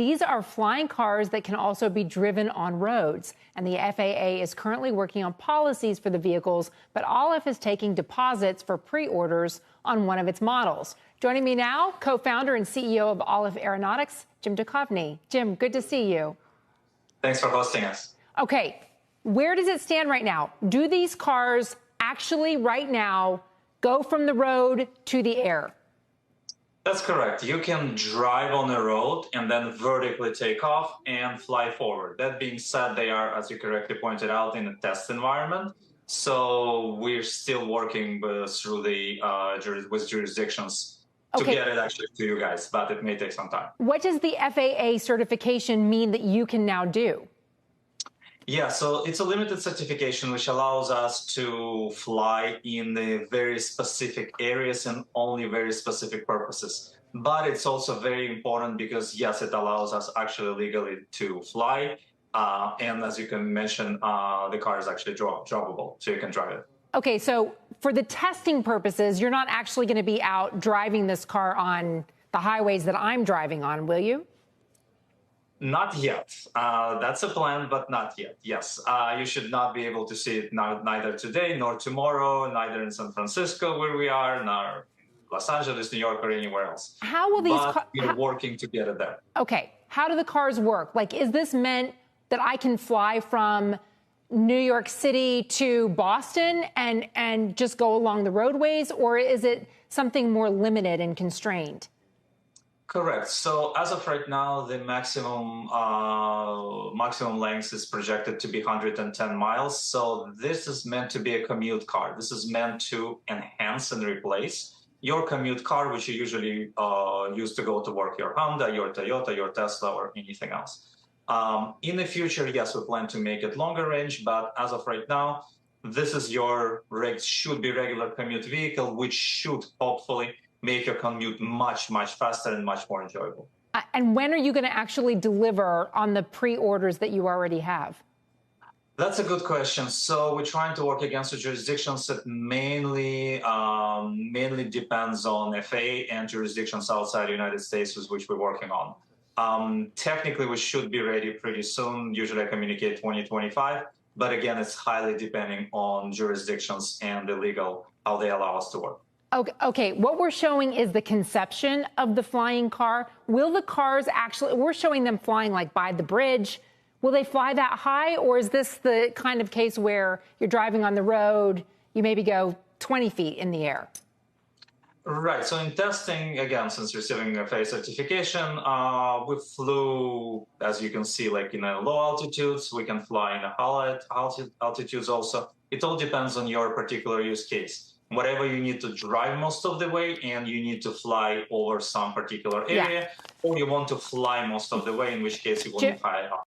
These are flying cars that can also be driven on roads, and the FAA is currently working on policies for the vehicles, but Olive is taking deposits for pre-orders on one of its models. Joining me now, co-founder and CEO of Olive Aeronautics, Jim Duchovny. Jim, good to see you. Thanks for hosting us. Okay, where does it stand right now? Do these cars actually right now go from the road to the air? That's correct. You can drive on the road and then vertically take off and fly forward. That being said, they are, as you correctly pointed out, in a test environment. So we're still working through the with jurisdictions to get it actually to you guys, but it may take some time. What does the FAA certification mean that you can now do? Yeah, so it's a limited certification which allows us to fly in the very specific areas and only very specific purposes. But it's also very important because, yes, it allows us actually legally to fly. And as you can mention, the car is actually drivable, so you can drive it. Okay, so for the testing purposes, you're not actually going to be out driving this car on the highways that I'm driving on, will you? Not yet. That's a plan, but not yet. Yes, you should not be able to see it neither today nor tomorrow, neither in San Francisco where we are, nor Los Angeles, New York, or anywhere else. How will these? We're working to get it there. Okay. How do the cars work? Like, is this meant that I can fly from New York City to Boston and just go along the roadways, or is it something more limited and constrained? Correct. So as of right now, the maximum length is projected to be 110 miles. So this is meant to be a commute car. This is meant to enhance and replace your commute car, which you usually use to go to work, your Honda, your Toyota, your Tesla, or anything else. In the future, yes, we plan to make it longer range, but as of right now, this is your should be regular commute vehicle, which should hopefully make your commute much, much faster and much more enjoyable. And when are you going to actually deliver on the pre-orders that you already have? That's a good question. So we're trying to work against the jurisdictions that mainly depends on FAA and jurisdictions outside the United States with which we're working on. Technically, we should be ready pretty soon. Usually I communicate 2025. But again, it's highly depending on jurisdictions and the legal, how they allow us to work. Okay, what we're showing is the conception of the flying car. Will the cars actually, we're showing them flying like by the bridge. Will they fly that high, or is this the kind of case where you're driving on the road, you maybe go 20 feet in the air? Right, so in testing, again, since receiving a FAA certification, we flew, as you can see, like in low altitudes. We can fly in high altitudes also. It all depends on your particular use case. Whatever you need to drive most of the way and you need to fly over some particular area, or you want to fly most of the way, in which case you will fly up.